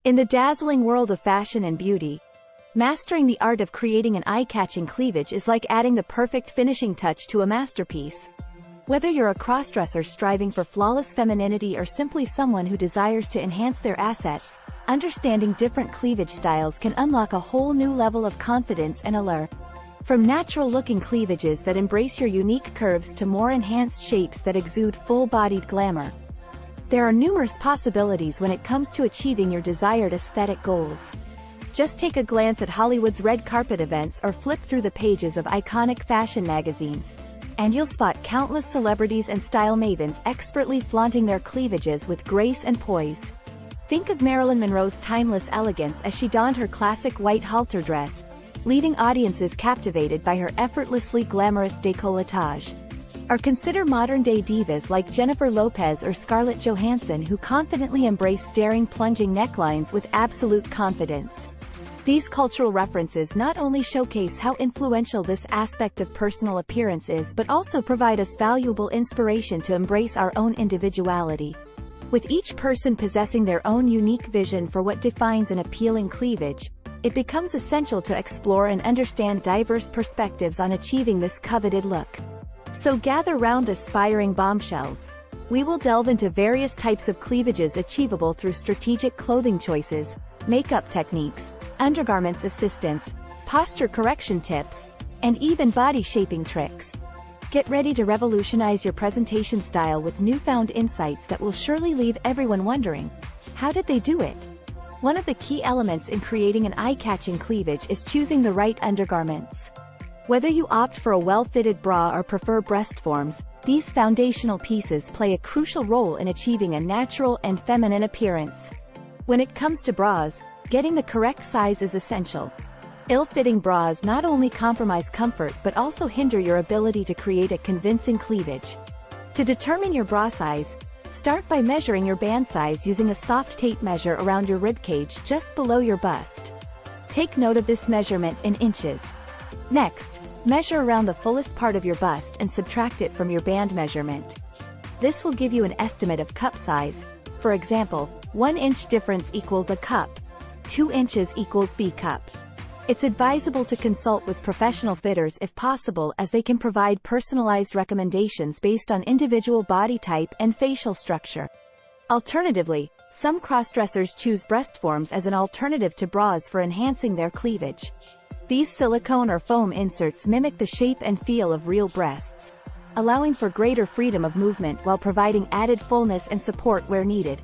In the dazzling world of fashion and beauty, mastering the art of creating an eye-catching cleavage is like adding the perfect finishing touch to a masterpiece. Whether you're a crossdresser striving for flawless femininity or simply someone who desires to enhance their assets, understanding different cleavage styles can unlock a whole new level of confidence and allure. From natural-looking cleavages that embrace your unique curves to more enhanced shapes that exude full-bodied glamour, there are numerous possibilities when it comes to achieving your desired aesthetic goals. Just take a glance at Hollywood's red carpet events or flip through the pages of iconic fashion magazines, and you'll spot countless celebrities and style mavens expertly flaunting their cleavages with grace and poise. Think of Marilyn Monroe's timeless elegance as she donned her classic white halter dress, leaving audiences captivated by her effortlessly glamorous décolletage. Or consider modern-day divas like Jennifer Lopez or Scarlett Johansson who confidently embrace daring plunging necklines with absolute confidence. These cultural references not only showcase how influential this aspect of personal appearance is but also provide us valuable inspiration to embrace our own individuality. With each person possessing their own unique vision for what defines an appealing cleavage, it becomes essential to explore and understand diverse perspectives on achieving this coveted look. So gather round, aspiring bombshells. We will delve into various types of cleavages achievable through strategic clothing choices, makeup techniques, undergarments assistance, posture correction tips, and even body shaping tricks. Get ready to revolutionize your presentation style with newfound insights that will surely leave everyone wondering, how did they do it? One of the key elements in creating an eye-catching cleavage is choosing the right undergarments. Whether you opt for a well-fitted bra or prefer breast forms, these foundational pieces play a crucial role in achieving a natural and feminine appearance. When it comes to bras, getting the correct size is essential. Ill-fitting bras not only compromise comfort but also hinder your ability to create a convincing cleavage. To determine your bra size, start by measuring your band size using a soft tape measure around your ribcage just below your bust. Take note of this measurement in inches. Next, measure around the fullest part of your bust and subtract it from your band measurement. This will give you an estimate of cup size. For example, 1 inch difference equals a cup, 2 inches equals B cup. It's advisable to consult with professional fitters if possible, as they can provide personalized recommendations based on individual body type and facial structure. Alternatively, some crossdressers choose breast forms as an alternative to bras for enhancing their cleavage. These silicone or foam inserts mimic the shape and feel of real breasts, allowing for greater freedom of movement while providing added fullness and support where needed.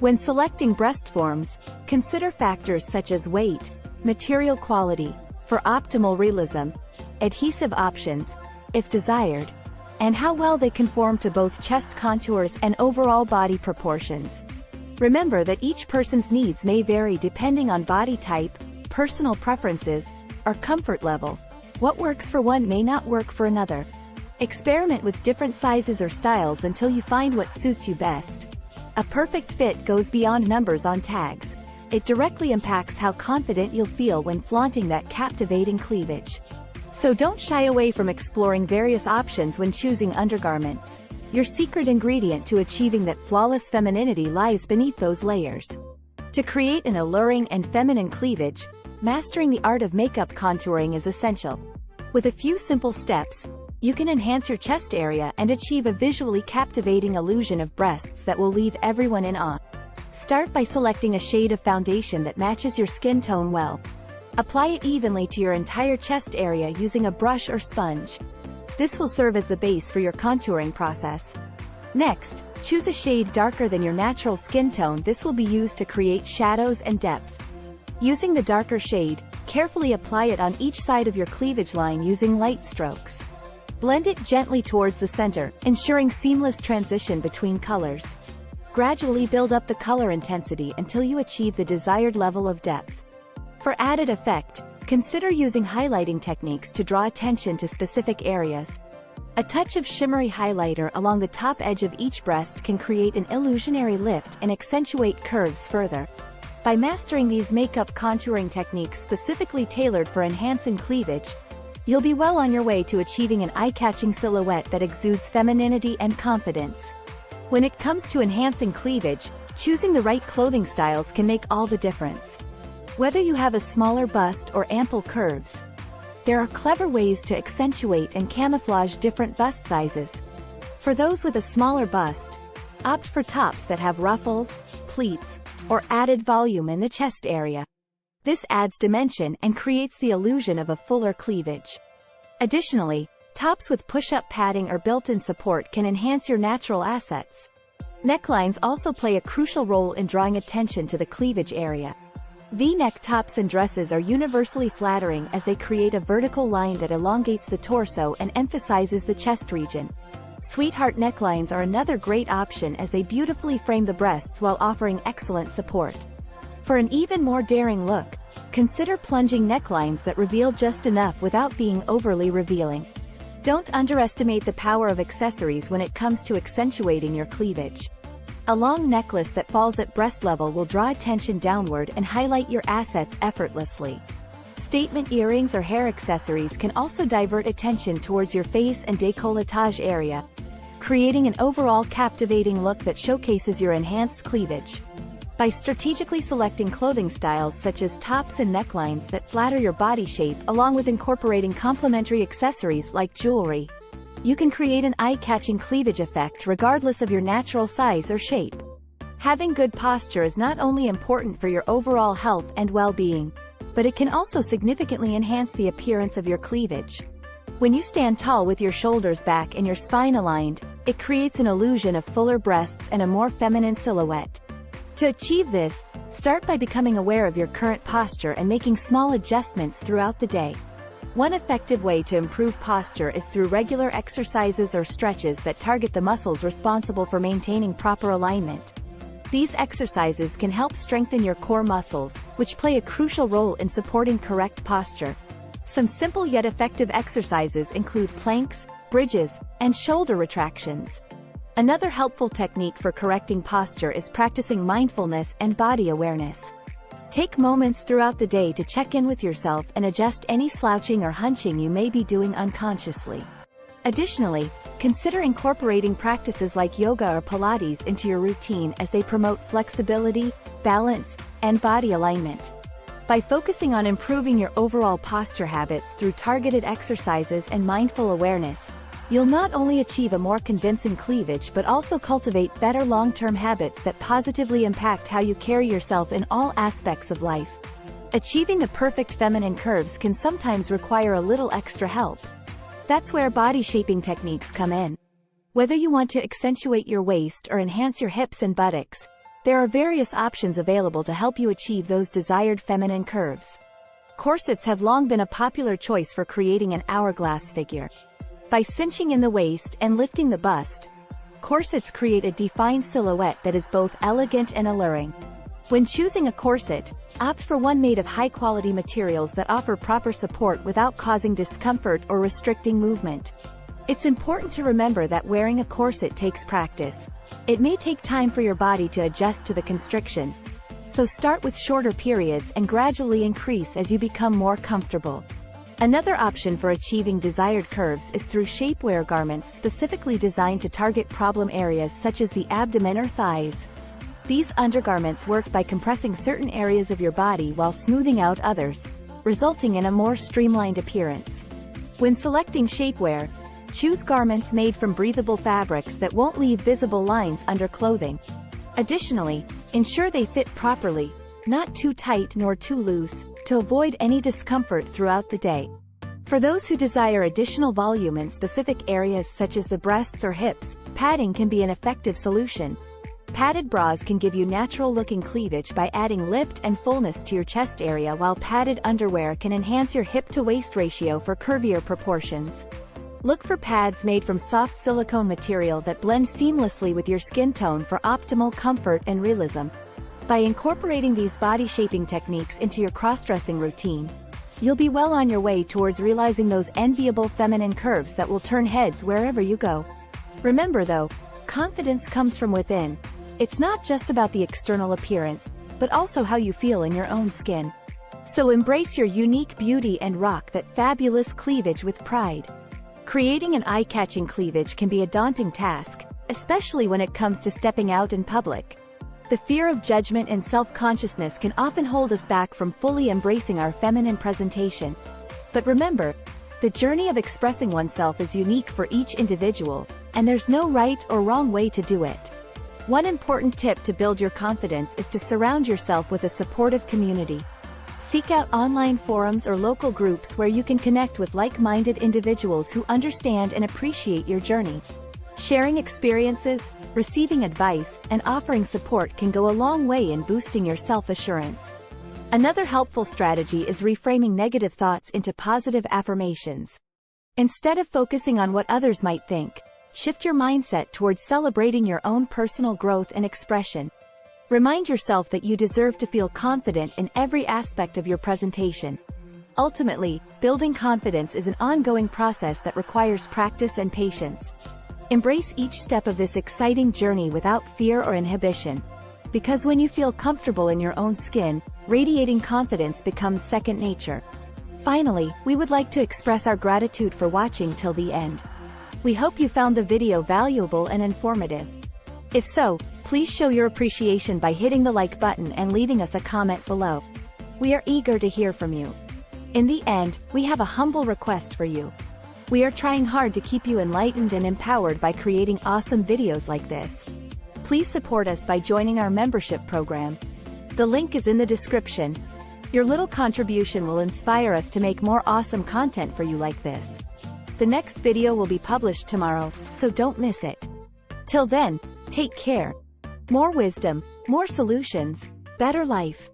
When selecting breast forms, consider factors such as weight, material quality, for optimal realism, adhesive options, if desired, and how well they conform to both chest contours and overall body proportions. Remember that each person's needs may vary depending on body type, personal preferences, or comfort level. What works for one may not work for another. Experiment with different sizes or styles until you find what suits you best. A perfect fit goes beyond numbers on tags. It directly impacts how confident you'll feel when flaunting that captivating cleavage. So don't shy away from exploring various options when choosing undergarments. Your secret ingredient to achieving that flawless femininity lies beneath those layers. To create an alluring and feminine cleavage, mastering the art of makeup contouring is essential. With a few simple steps, you can enhance your chest area and achieve a visually captivating illusion of breasts that will leave everyone in awe. Start by selecting a shade of foundation that matches your skin tone well. Apply it evenly to your entire chest area using a brush or sponge. This will serve as the base for your contouring process. Next, choose a shade darker than your natural skin tone. This will be used to create shadows and depth. Using the darker shade, carefully apply it on each side of your cleavage line using light strokes. Blend it gently towards the center, ensuring seamless transition between colors. Gradually build up the color intensity until you achieve the desired level of depth. For added effect, consider using highlighting techniques to draw attention to specific areas. A touch of shimmery highlighter along the top edge of each breast can create an illusionary lift and accentuate curves further. By mastering these makeup contouring techniques specifically tailored for enhancing cleavage, you'll be well on your way to achieving an eye-catching silhouette that exudes femininity and confidence. When it comes to enhancing cleavage, Choosing the right clothing styles can make all the difference. Whether you have a smaller bust or ample curves, there are clever ways to accentuate and camouflage different bust sizes. For those with a smaller bust, opt for tops that have ruffles, pleats, or added volume in the chest area. This adds dimension and creates the illusion of a fuller cleavage. Additionally, tops with push-up padding or built-in support can enhance your natural assets. Necklines also play a crucial role in drawing attention to the cleavage area. V-neck tops and dresses are universally flattering as they create a vertical line that elongates the torso and emphasizes the chest region. Sweetheart necklines are another great option as they beautifully frame the breasts while offering excellent support. For an even more daring look, consider plunging necklines that reveal just enough without being overly revealing. Don't underestimate the power of accessories when it comes to accentuating your cleavage. A long necklace that falls at breast level will draw attention downward and highlight your assets effortlessly. Statement earrings or hair accessories can also divert attention towards your face and décolletage area, creating an overall captivating look that showcases your enhanced cleavage. By strategically selecting clothing styles such as tops and necklines that flatter your body shape along with incorporating complementary accessories like jewelry, you can create an eye-catching cleavage effect regardless of your natural size or shape. Having good posture is not only important for your overall health and well-being, but it can also significantly enhance the appearance of your cleavage. When you stand tall with your shoulders back and your spine aligned, it creates an illusion of fuller breasts and a more feminine silhouette. To achieve this, start by becoming aware of your current posture and making small adjustments throughout the day. One effective way to improve posture is through regular exercises or stretches that target the muscles responsible for maintaining proper alignment. These exercises can help strengthen your core muscles, which play a crucial role in supporting correct posture. Some simple yet effective exercises include planks, bridges, and shoulder retractions. Another helpful technique for correcting posture is practicing mindfulness and body awareness. Take moments throughout the day to check in with yourself and adjust any slouching or hunching you may be doing unconsciously. Additionally, consider incorporating practices like yoga or Pilates into your routine as they promote flexibility, balance, and body alignment. By focusing on improving your overall posture habits through targeted exercises and mindful awareness, you'll not only achieve a more convincing cleavage but also cultivate better long-term habits that positively impact how you carry yourself in all aspects of life. Achieving the perfect feminine curves can sometimes require a little extra help. That's where body shaping techniques come in. Whether you want to accentuate your waist or enhance your hips and buttocks, there are various options available to help you achieve those desired feminine curves. Corsets have long been a popular choice for creating an hourglass figure. By cinching in the waist and lifting the bust, corsets create a defined silhouette that is both elegant and alluring. When choosing a corset, opt for one made of high-quality materials that offer proper support without causing discomfort or restricting movement. It's important to remember that wearing a corset takes practice. It may take time for your body to adjust to the constriction, so start with shorter periods and gradually increase as you become more comfortable. Another option for achieving desired curves is through shapewear garments specifically designed to target problem areas such as the abdomen or thighs. These undergarments work by compressing certain areas of your body while smoothing out others, resulting in a more streamlined appearance. When selecting shapewear, choose garments made from breathable fabrics that won't leave visible lines under clothing. Additionally, ensure they fit properly, not too tight nor too loose, to avoid any discomfort throughout the day. For those who desire additional volume in specific areas such as the breasts or hips, padding can be an effective solution. Padded bras can give you natural-looking cleavage by adding lift and fullness to your chest area, while padded underwear can enhance your hip-to-waist ratio for curvier proportions. Look for pads made from soft silicone material that blend seamlessly with your skin tone for optimal comfort and realism. By incorporating these body-shaping techniques into your cross-dressing routine, you'll be well on your way towards realizing those enviable feminine curves that will turn heads wherever you go. Remember though, confidence comes from within. It's not just about the external appearance, but also how you feel in your own skin. So embrace your unique beauty and rock that fabulous cleavage with pride. Creating an eye-catching cleavage can be a daunting task, especially when it comes to stepping out in public. The fear of judgment and self-consciousness can often hold us back from fully embracing our feminine presentation. But remember, the journey of expressing oneself is unique for each individual, and there's no right or wrong way to do it. One important tip to build your confidence is to surround yourself with a supportive community. Seek out online forums or local groups where you can connect with like-minded individuals who understand and appreciate your journey. Sharing experiences, receiving advice, and offering support can go a long way in boosting your self-assurance. Another helpful strategy is reframing negative thoughts into positive affirmations. Instead of focusing on what others might think, shift your mindset towards celebrating your own personal growth and expression. Remind yourself that you deserve to feel confident in every aspect of your presentation. Ultimately, building confidence is an ongoing process that requires practice and patience. Embrace each step of this exciting journey without fear or inhibition. Because when you feel comfortable in your own skin, radiating confidence becomes second nature. Finally, we would like to express our gratitude for watching till the end. We hope you found the video valuable and informative. If so, please show your appreciation by hitting the like button and leaving us a comment below. We are eager to hear from you. In the end, we have a humble request for you. We are trying hard to keep you enlightened and empowered by creating awesome videos like this. Please support us by joining our membership program. The link is in the description. Your little contribution will inspire us to make more awesome content for you like this. The next video will be published tomorrow, so don't miss it. Till then, take care. More wisdom, more solutions, better life.